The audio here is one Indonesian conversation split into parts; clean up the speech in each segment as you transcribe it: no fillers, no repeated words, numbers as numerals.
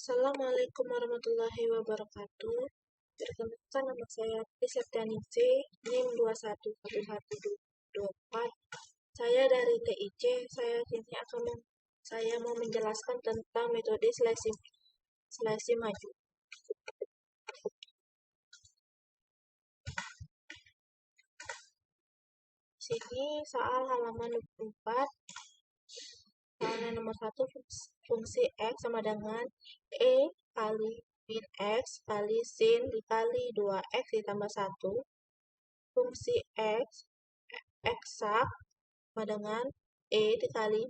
Assalamualaikum warahmatullahi wabarakatuh. Perkenalkan, nama saya Septianingsih, NIM 211124. Saya dari TIC. Saya mau menjelaskan tentang metode seleksi maju. Sini soal halaman 4. Soalnya nomor 1, fungsi X sama dengan E kali min X kali sin dikali 2X ditambah 1. Fungsi X eksak sama dengan E dikali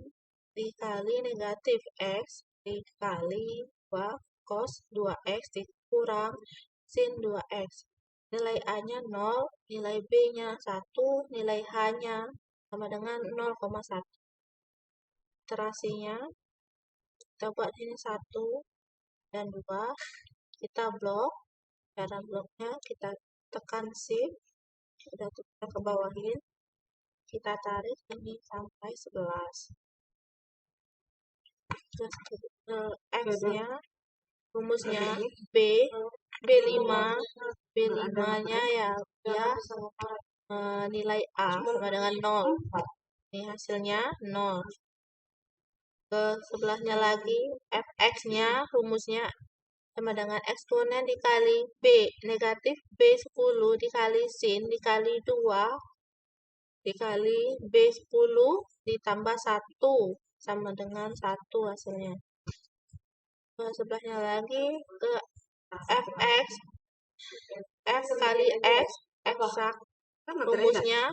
negatif X dikali 2 cos 2X dikurang sin 2X. Nilai A-nya 0, nilai B-nya 1, nilai H-nya sama dengan 0,1. Iterasinya kita buat ini 1 dan 2. Kita blok. Cara bloknya kita tekan shift, kita ke bawahin, kita tarik ini sampai 11. Terus X-nya rumusnya B5 ya nilai A sama dengan 0. Ini hasilnya 0. Ke sebelahnya lagi fx-nya rumusnya sama dengan eksponen dikali B negatif B10 dikali sin dikali 2 dikali B10 ditambah 1 sama dengan 1 hasilnya. Ke sebelahnya lagi ke fx f kali x eksak rumusnya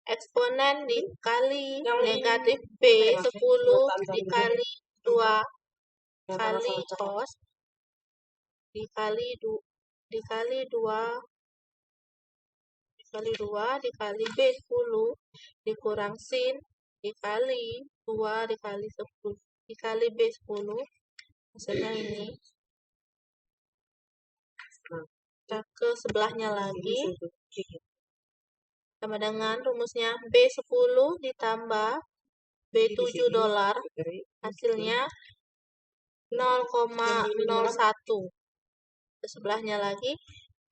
eksponen dikali negatif B10 dikali 2 kali cos dikali 2 dikali B10 dikurang sin dikali 2 dikali 10 dikali B10 hasilnya ini. Kita ke sebelahnya lagi sama dengan rumusnya B10 ditambah B7 dolar hasilnya 0,01. Ke sebelahnya lagi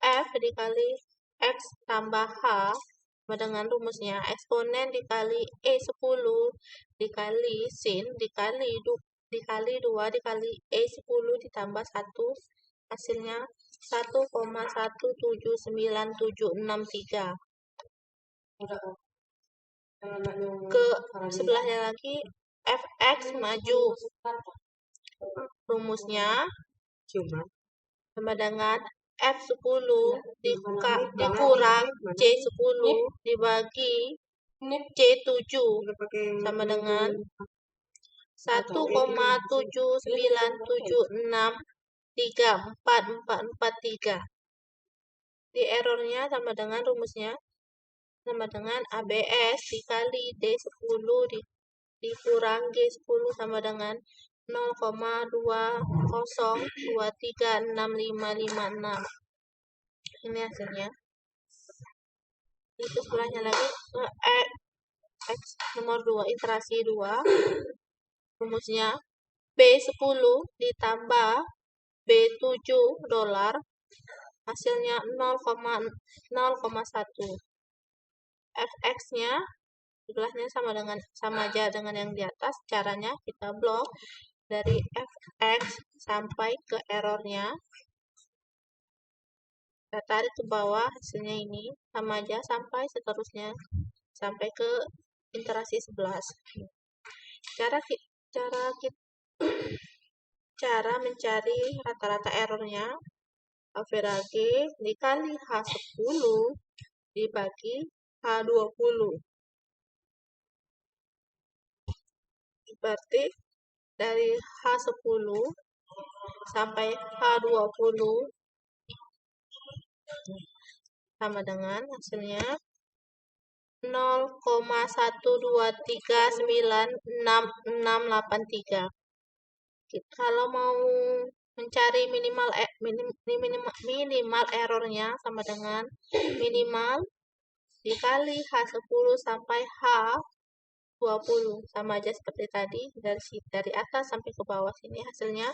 F dikali X tambah H sama dengan rumusnya eksponen dikali E10 dikali sin dikali 2 dikali E10 ditambah 1 hasilnya 1,17973. Ke sebelahnya lagi fx maju rumusnya sama dengan F10 dikurang C10 dibagi C7 sama dengan 1,797634443. Di errornya sama dengan rumusnya sama dengan ABS dikali D10 dikurang G10 sama dengan 0,20236556. Ini hasilnya. Itu sebelahnya lagi X nomor 2 iterasi 2 rumusnya B10 ditambah B7 dolar hasilnya 0,1. fx-nya sebelahnya sama aja dengan yang di atas. Caranya kita blok dari fx sampai ke errornya, kita tarik ke bawah, hasilnya ini sama aja sampai seterusnya sampai ke iterasi 11. Cara mencari rata-rata errornya, average dikali H10 dibagi H20. Berarti dari H10 sampai H20 sama dengan hasilnya 0,1239663. Kalau mau mencari minimal errornya sama dengan minimal dikali H10 sampai H20 sama aja seperti tadi, dari atas sampai ke bawah sini hasilnya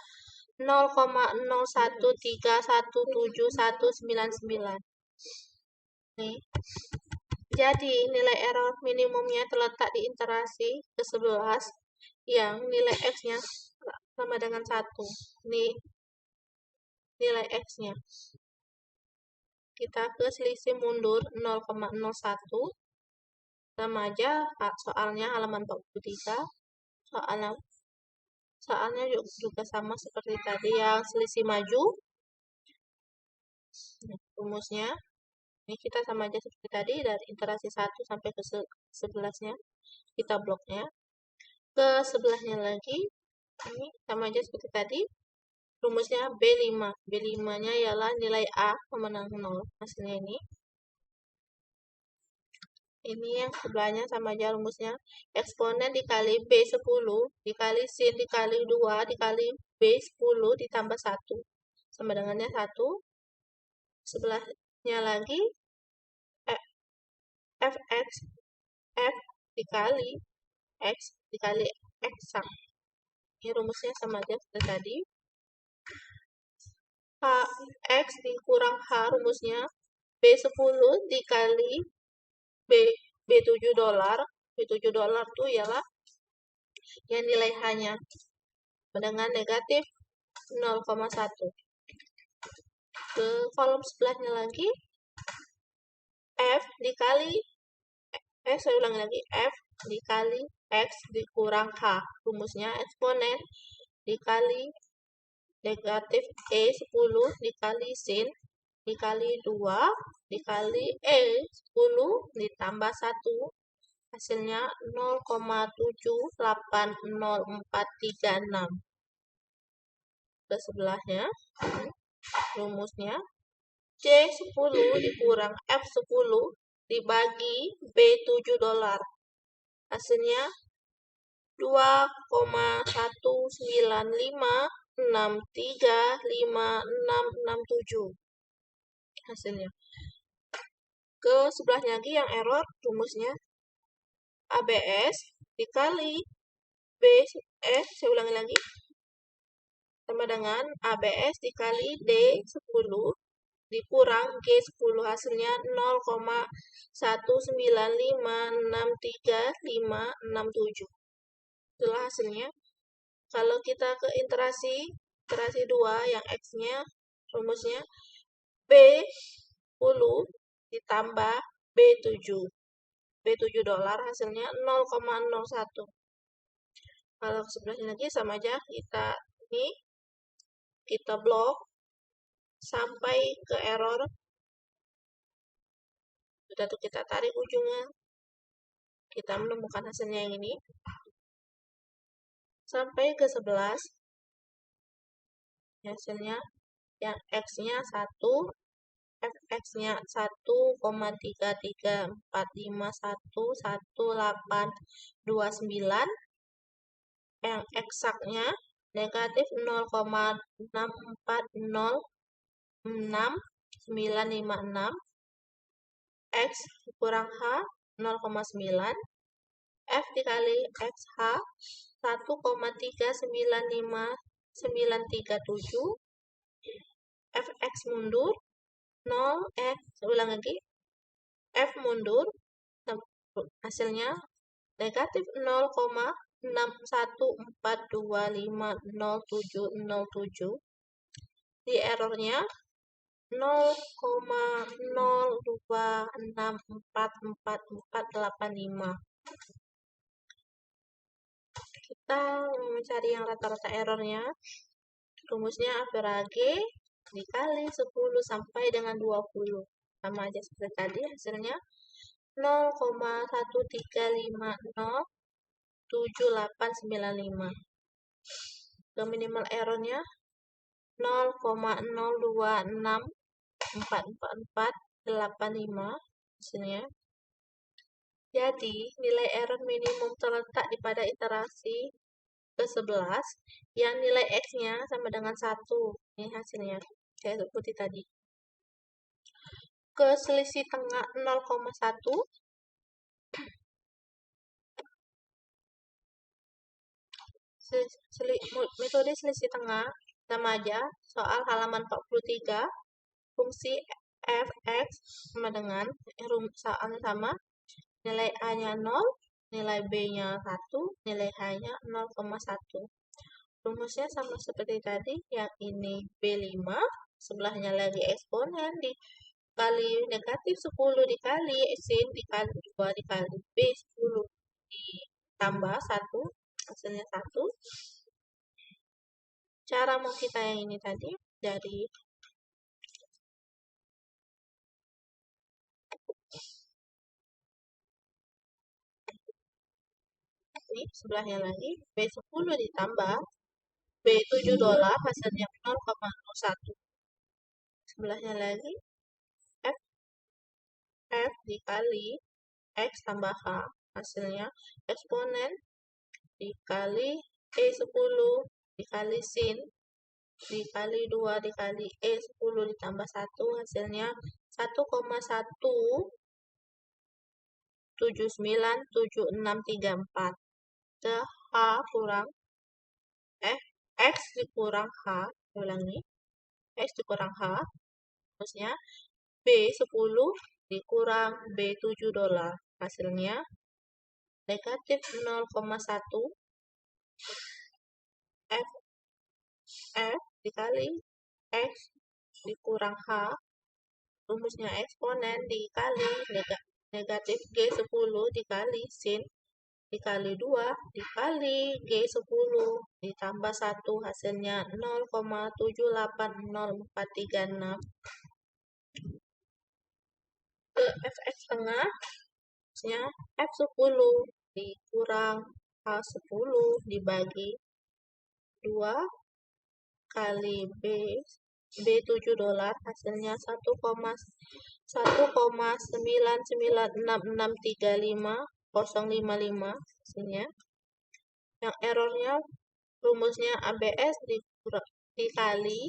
0,0131799. Nih. Jadi, nilai error minimumnya terletak di iterasi ke-11 yang nilai X-nya sama dengan 1. Ini nilai X-nya. Kita ke selisih mundur 0,01. Sama aja soalnya halaman 43. Soalnya juga sama seperti tadi yang selisih maju. Rumusnya ini kita sama aja seperti tadi dari iterasi 1 sampai ke 11-nya. Kita bloknya. Ke sebelahnya lagi ini sama aja seperti tadi. Rumusnya B5. B5-nya ialah nilai A sama dengan 0. Hasilnya ini. Ini yang sebelahnya sama aja rumusnya. Eksponen dikali B10 dikali sin dikali 2 dikali B10 ditambah 1. Sama dengannya 1. Sebelahnya lagi Fx F dikali X dikali X. Ini rumusnya sama aja seperti tadi. X dikurang H rumusnya B10 dikali B7 dolar. B7 dolar itu ialah yang nilai H-nya dengan negatif 0,1. Ke kolom sebelahnya lagi F dikali saya ulangi lagi, F dikali X dikurang H. Rumusnya eksponen dikali negatif E10 dikali sin dikali 2 dikali E10 ditambah 1. Hasilnya 0,780436. Ke sebelahnya rumusnya C10 dikurang F10 dibagi B7 dolar. Hasilnya 2,195635667. Hasilnya. Ke sebelahnya lagi yang error rumusnya ABS dikali saya ulangi lagi. Sama dengan ABS dikali D10 dikurang G10 hasilnya 0,195635667. Itulah hasilnya. Kalau kita ke iterasi 2 yang X-nya rumusnya B10 ditambah B7 dolar hasilnya 0,01. Kalau sebelahnya lagi sama aja kita blok sampai ke error. Sudah tuh kita tarik ujungnya. Kita menemukan hasilnya yang ini. Sampai ke 11. Hasilnya yang X-nya 1, Fx-nya 1,334511829. Yang eksaknya negatif 0,64069956. X kurang H 0,9. F dikali XH 1,395937. Fx mundur 0. Saya ulang lagi. F mundur. Hasilnya negatif 0,6142500707. Di errornya 0,02644485. Kita mencari yang rata-rata errornya. Rumusnya average dikali 10 sampai dengan 20. Sama aja seperti tadi, hasilnya 0,13507895. Ke minimal errornya 0,02644485 hasilnya. Jadi, nilai error minimum terletak di pada iterasi ke-11 yang nilai X-nya sama dengan 1. Ini hasilnya. Saya sebuti tadi. Ke selisih tengah 0,1. Metode selisih tengah Sama aja, soal halaman 43, fungsi fx sama dengan soalnya sama, nilai A-nya 0, nilai B-nya 1, nilai H-nya 0,1. Rumusnya sama seperti tadi, yang ini B5, sebelahnya lagi eksponen, dikali negatif 10 dikali sin dikali 2 dikali B10 ditambah 1, hasilnya 1. Cara mau kita yang ini tadi, dari ini sebelahnya lagi B10 ditambah B7 dolar, hasilnya 0,01. Sebelahnya lagi F dikali X tambah H, hasilnya eksponen dikali E10 dikali sin dikali 2 dikali E10 ditambah 1, hasilnya 1,1797634. Ke H kurang X dikurang H, ulangi, X dikurang H, terusnya B10 dikurang B7 dolar, hasilnya negatif 0,1 F dikali X dikurang H, rumusnya eksponen dikali negatif G10 dikali sin dikali 2 dikali G10 ditambah 1, hasilnya 0,780436. Ke fx tengah, maksudnya F10 dikurang H10 dibagi 2 kali B7 dolar, hasilnya 1,996635055, hasilnya. Yang errornya rumusnya ABS dikali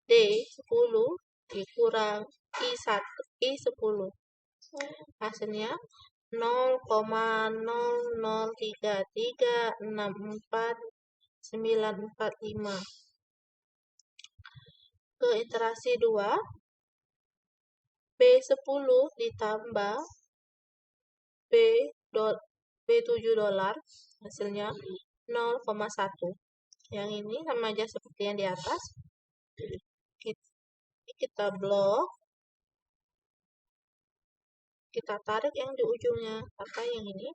D10 dikurang I10, hasilnya 0,0033649445. Ke iterasi 2, B10 ditambah B7 dolar, hasilnya 0,1. Yang ini sama aja seperti yang di atas. Kita blok, kita tarik yang di ujungnya, pakai yang ini,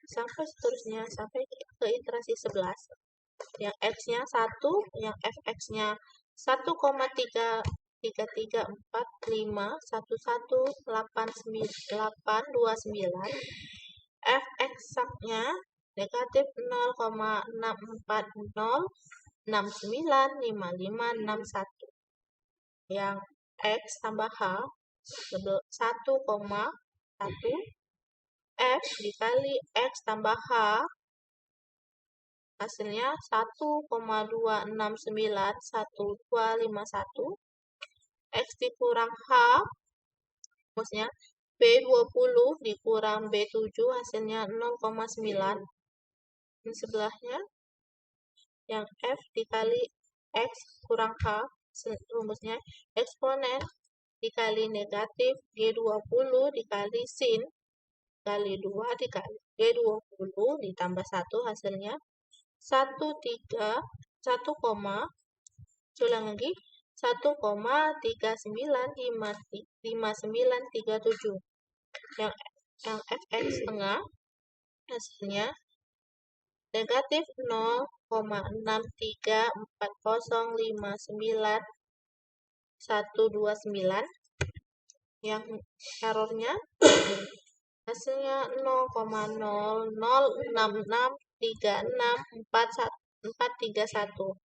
sampai seterusnya, sampai ke iterasi 11. Yang X-nya 1, yang Fx-nya 1,334511829, F eksaknya negatif 0,640695561. Yang X tambah H 1,1 F dikali X tambah H, hasilnya 1,2691251. X dikurang H, maksudnya B20 dikurang B7, hasilnya 0,9. Ini sebelahnya, yang F dikali X kurang H, rumusnya eksponen dikali negatif G20 dikali sin kali 2 dikali G20 ditambah 1, hasilnya 1,395937. Yang Fx tengah, hasilnya negatif 0,634059129. Yang errornya hasilnya 0,0066364431.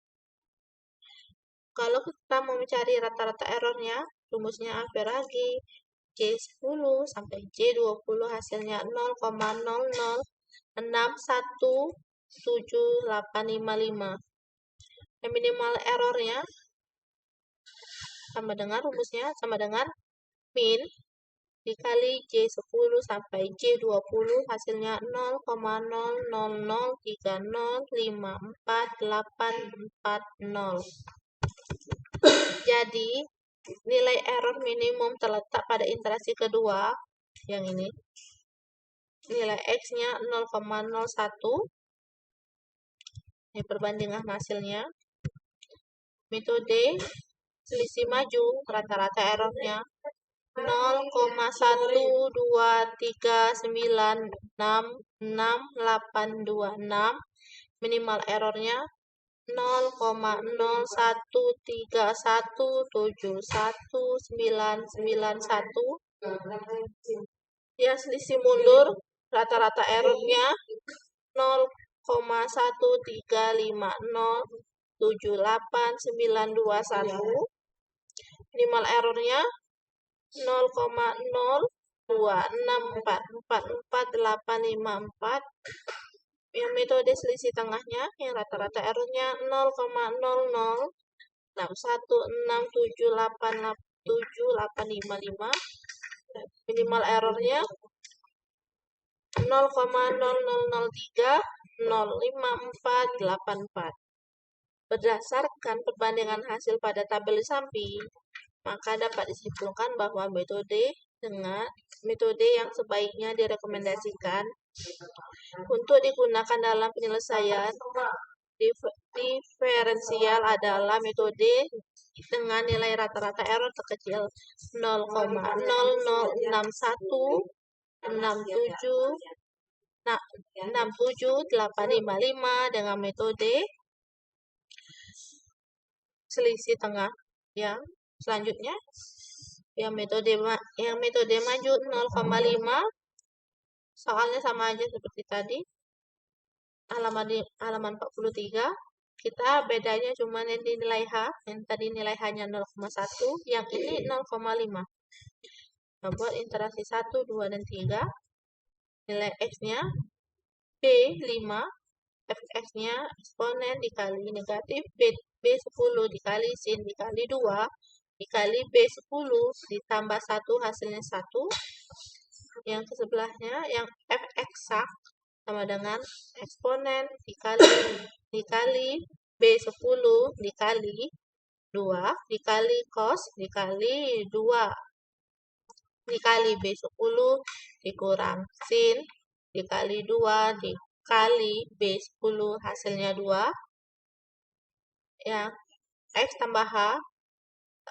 Kalau kita mau mencari rata-rata errornya, rumusnya Average J10 sampai J20, hasilnya 0,00617855. Yang minimal errornya sama dengan rumusnya sama dengan min dikali J10 sampai J20, hasilnya 0,0030548440. Jadi, nilai error minimum terletak pada interaksi kedua, yang ini. Nilai X-nya 0,01. Ini perbandingan hasilnya. Metode selisih maju, rata-rata errornya 0,123966826, minimal errornya 0,0131719991. Ya, selisih mundur, rata-rata errornya 0,1350789221. Minimal errornya 0,0264448854. Yang metode selisih tengahnya, yang rata-rata errornya 0,006167885755. Minimal errornya 0,000305484. Berdasarkan perbandingan hasil pada tabel di samping, maka dapat disimpulkan bahwa metode yang sebaiknya direkomendasikan untuk digunakan dalam penyelesaian diferensial adalah metode dengan nilai rata-rata error terkecil 0,00167 dengan metode selisih tengah. Yang selanjutnya, yang metode maju 0,5. Soalnya sama aja seperti tadi. Halaman 43. Kita bedanya cuma yang di nilai H, yang tadi nilai H-nya 0,1, yang ini 0,5. Nah, buat interaksi 1, 2, dan 3, nilai X-nya B5, Fx-nya eksponen dikali negatif B10 dikali sin dikali 2 dikali B10 ditambah 1 hasilnya 1. Yang ke sebelahnya, yang F eksak sama dengan eksponen dikali B10 dikali 2 dikali cos dikali 2 dikali B10 dikurang sin dikali 2 dikali B10 hasilnya 2. Ya, X tambah H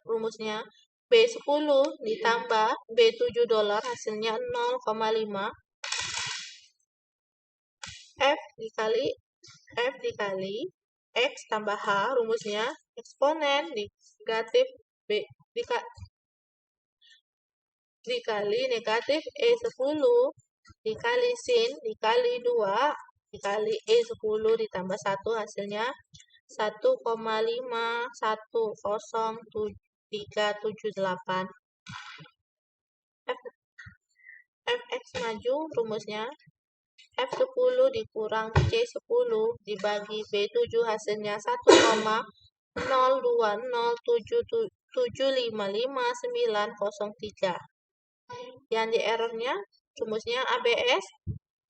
rumusnya B10 ditambah B7 dolar hasilnya 0,5. F dikali X tambah H rumusnya eksponen negatif B dikali negatif E10 dikali sin dikali 2 dikali E10 ditambah 1 hasilnya 1,5100378. Fx maju rumusnya F10 dikurang C10 dibagi B7 hasilnya 1,02077555903. Yang di errornya rumusnya ABS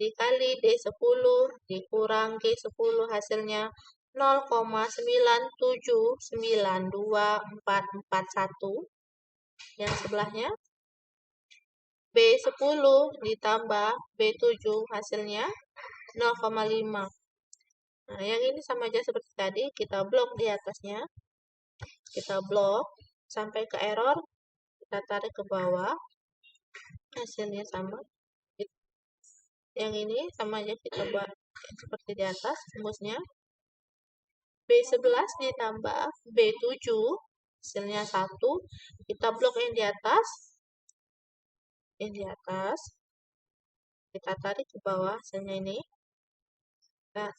dikali D10 dikurang G10 hasilnya 0,9792441. Yang sebelahnya B10 ditambah B7 hasilnya 0,5. Nah, yang ini sama aja seperti tadi, kita blok di atasnya. Kita blok sampai ke error, kita tarik ke bawah. Hasilnya sama. Yang ini sama aja kita buat seperti di atas, rumusnya B11 ditambah B7 hasilnya 1. Kita blok yang di atas. Yang di atas kita tarik ke bawah hasilnya ini. Nah,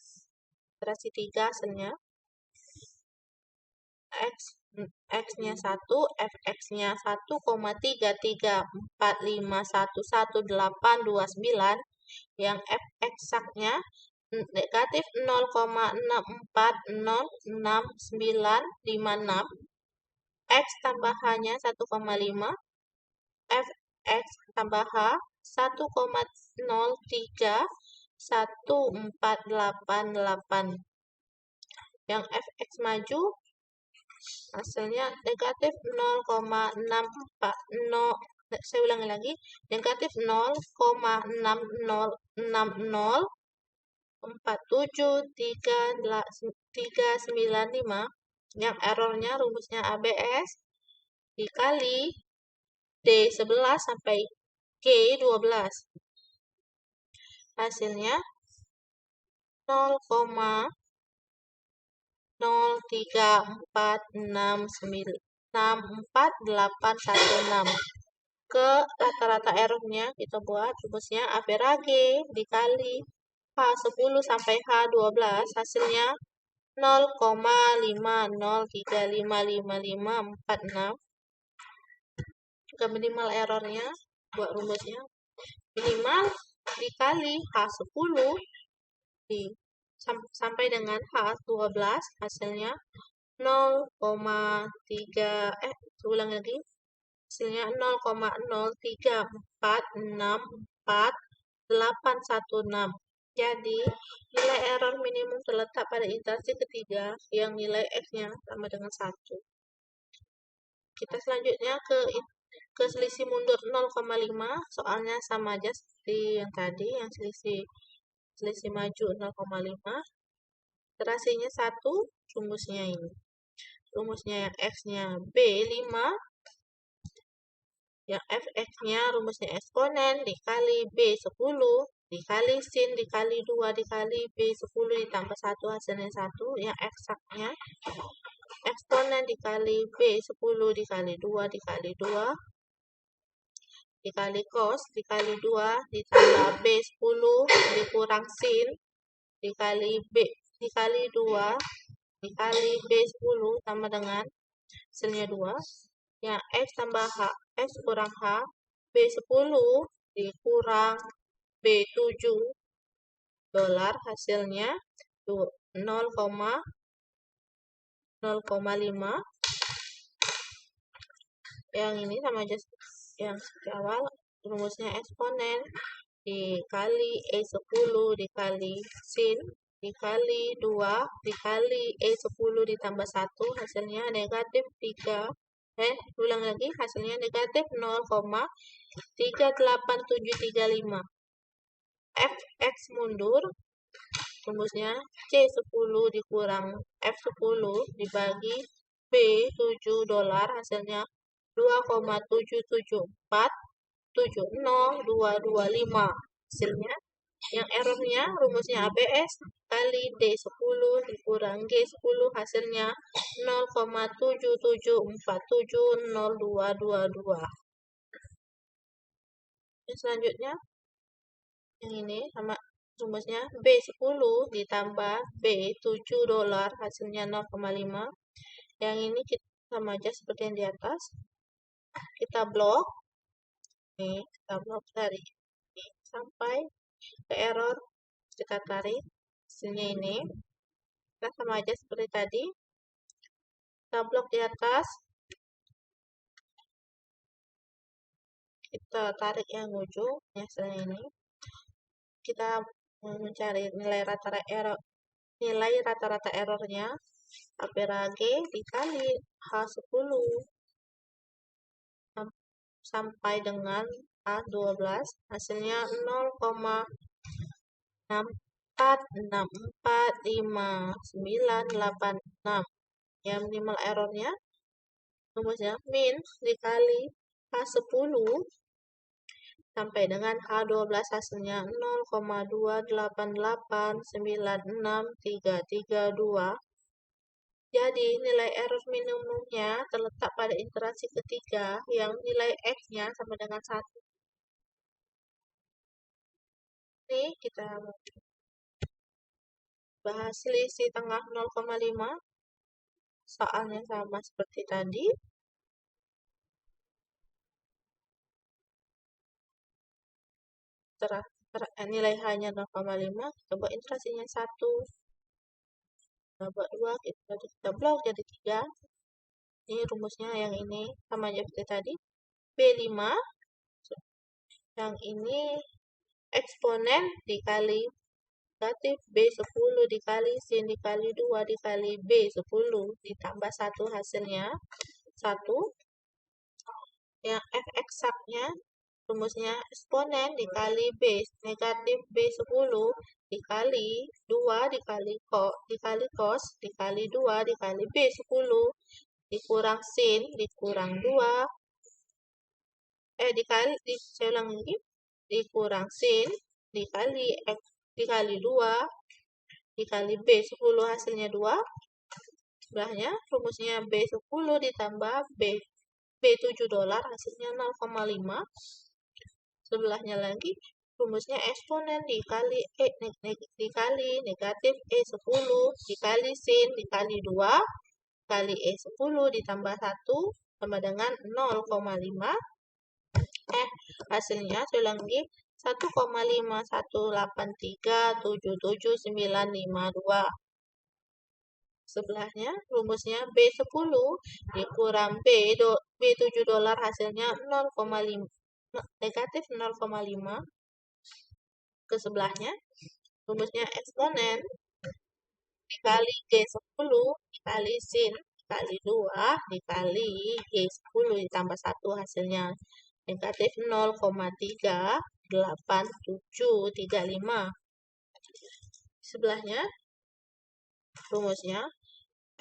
iterasi 3 hasilnya X-nya 1, Fx-nya 1,3345111829, yang F eksaknya negatif 0,64066956, X tambah H-nya 1,5, Fx tambah H 1,031488. Yang Fx maju Hasilnya negatif 0,640. Saya ulangi lagi, negatif 0,600473395 yang errornya rumusnya ABS dikali D11 sampai G12. Hasilnya 0,0346946816. Ke rata-rata errornya kita buat rumusnya AVRAG dikali H10 sampai H12. Hasilnya 0,50355546. Juga minimal errornya buat rumusnya minimal dikali H10 sampai dengan H12. Hasilnya 0,3 ulang lagi, hasilnya 0,03464816. Jadi nilai error minimum terletak pada iterasi ketiga yang nilai X-nya sama dengan 1. Kita selanjutnya ke selisih mundur 0,5. Soalnya sama aja seperti yang tadi, yang selisih maju 0,5. Iterasinya 1, rumusnya ini. Rumusnya yang X-nya B5, yang Fx-nya rumusnya eksponen dikali B10 dikali sin dikali 2 dikali B10 ditambah 1 hasilnya 1. Yang eksaknya eksponen dikali B10 dikali 2 dikali 2 dikali cos dikali 2 ditambah B10 dikurang sin dikali B dikali 2 dikali B10 sama dengan hasilnya 2. Yang X tambah H, X kurang H, B10 dikurang B7 dolar, hasilnya 0,05. Yang ini sama aja yang di awal, rumusnya eksponen dikali E10 dikali sin dikali 2 dikali E10 ditambah 1 hasilnya negatif 3. Ulang lagi, hasilnya negatif 0,38735. Fx mundur, rumusnya C10 dikurang F10 dibagi B7 dolar, hasilnya 2,77470,225. Hasilnya yang errornya rumusnya ABS kali D10 dikurang G10, hasilnya 0,77470222. Yang selanjutnya yang ini sama rumusnya B10 ditambah B7 dolar, hasilnya 0,5. Yang ini kita sama aja seperti yang di atas. Kita blok. Nih, kita blok dari ini sampai ke error. Kita tarik hasilnya ini. Kita sama aja seperti tadi. Kita blok di atas. Kita tarik yang ujung, hasilnya ini. Kita mencari nilai rata-rata errornya AVRAG dikali H10 sampai dengan A12, hasilnya 0,64645986. Yang minimal errornya rumusnya min dikali H10 sampai dengan H12, hasilnya 0,28896332. Jadi nilai error minimumnya terletak pada iterasi ketiga yang nilai X-nya sama dengan 1. Ini kita bahas selisih tengah 0,5. Soalnya sama seperti tadi. Nilai hanya 0,5, kita buat iterasinya 1. Kita buat 2, kita blok jadi 3. Ini rumusnya yang ini sama aja seperti tadi. B5, yang ini eksponen dikali negatif B10 dikali sin dikali 2 dikali B10 ditambah 1 hasilnya 1. Yang F eksaknya rumusnya eksponen dikali B negatif B10 dikali 2 dikali cos dikali 2 dikali B10 dikurang sin dikurang 2 saya ulang lagi, dikurang sin dikali F dikali 2 dikali B10 hasilnya 2. Sebelahnya rumusnya B10 ditambah B7 dolar hasilnya 0,5. Sebelahnya lagi rumusnya eksponen dikali dikali negatif E10 dikali sin dikali 2 kali E10 ditambah 1 sama dengan 0,5. Hasilnya saya ulang lagi 1,518377952. Sebelahnya rumusnya B10 dikurang B7 dolar hasilnya 0,5 negatif 0,5. Ke sebelahnya rumusnya eksponen dikali G10 dikali sin dikali 2 dikali G10 ditambah 1 hasilnya negatif 0,3875. Sebelahnya rumusnya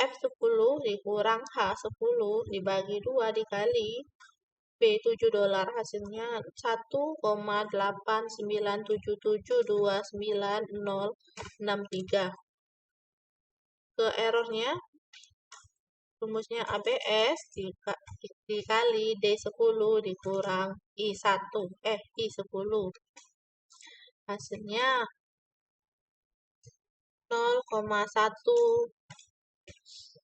F10 dikurang H10 dibagi 2 dikali B7 dolar hasilnya 1,8977290063. Ke errornya rumusnya ABS dikali D10 dikurang I10 hasilnya 0,1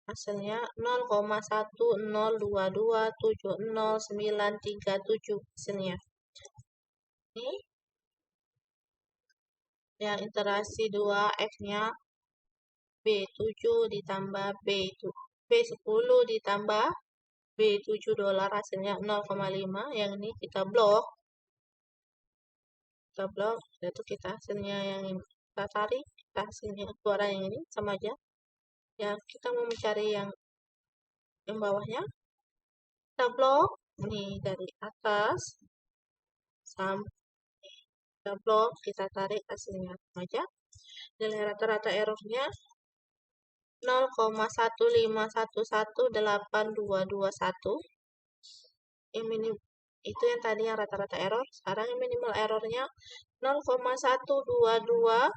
hasilnya 0,1022709337 hasilnya. Ini yang interaksi 2X-nya B7 ditambah B10 ditambah B7 dolar hasilnya 0,5. Yang ini kita blok. Yaitu kita hasilnya yang ini kita tarik, kita hasilnya keluar yang ini sama aja. Ya, kita mau mencari yang bawahnya. Kita blok ini dari atas sampai kita blok, kita tarik hasilnya sama aja. Nilai rata-rata errornya 0,151182221. Yang minim itu yang tadi yang rata-rata error. Sekarang yang minimal errornya 0,122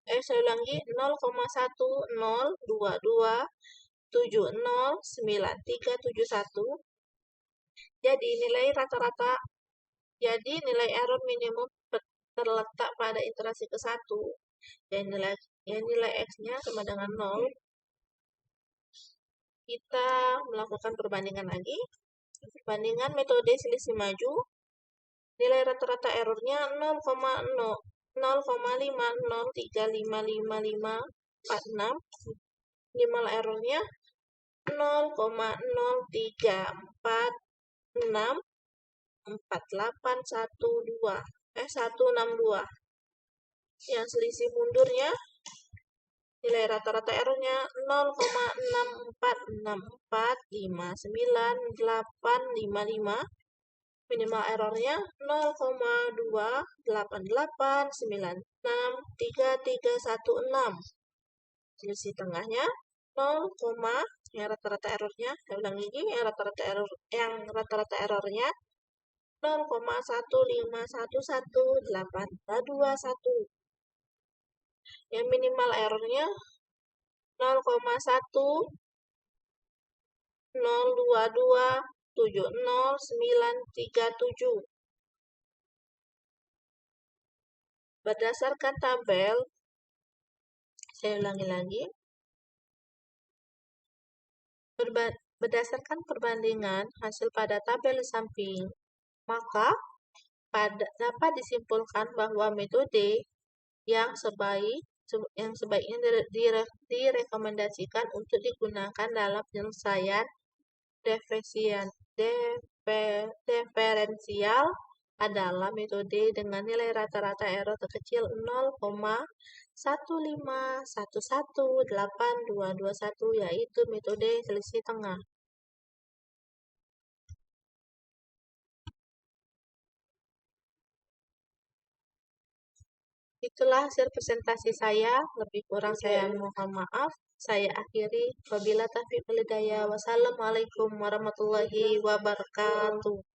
saya ulangi 0,1022709371. Jadi nilai error minimum terletak pada iterasi ke-1 dan nilai X-nya sama dengan 0. Kita melakukan perbandingan lagi. Perbandingan metode selisih maju. Nilai rata-rata errornya 0,503555546. Minimal errornya 0,03464812 yang selisih mundurnya nilai rata-rata errornya 0,6464598855. Minimal errornya 0,288963316. Selisih tengahnya 0, yang rata-rata errornya, saya ulang lagi, yang rata-rata errornya 0,1511821. Yang minimal errornya 0,1022709337. Berdasarkan tabel, saya ulangi lagi. Berdasarkan perbandingan hasil pada tabel samping, maka dapat disimpulkan bahwa metode yang sebaiknya direkomendasikan untuk digunakan dalam penyelesaian diferensial adalah metode dengan nilai rata-rata error terkecil 0,1511821, yaitu metode selisih tengah. Itulah hasil presentasi saya, lebih kurang saya mohon maaf. Saya akhiri, wabila taufiq wal hidayah. Wassalamualaikum warahmatullahi wabarakatuh.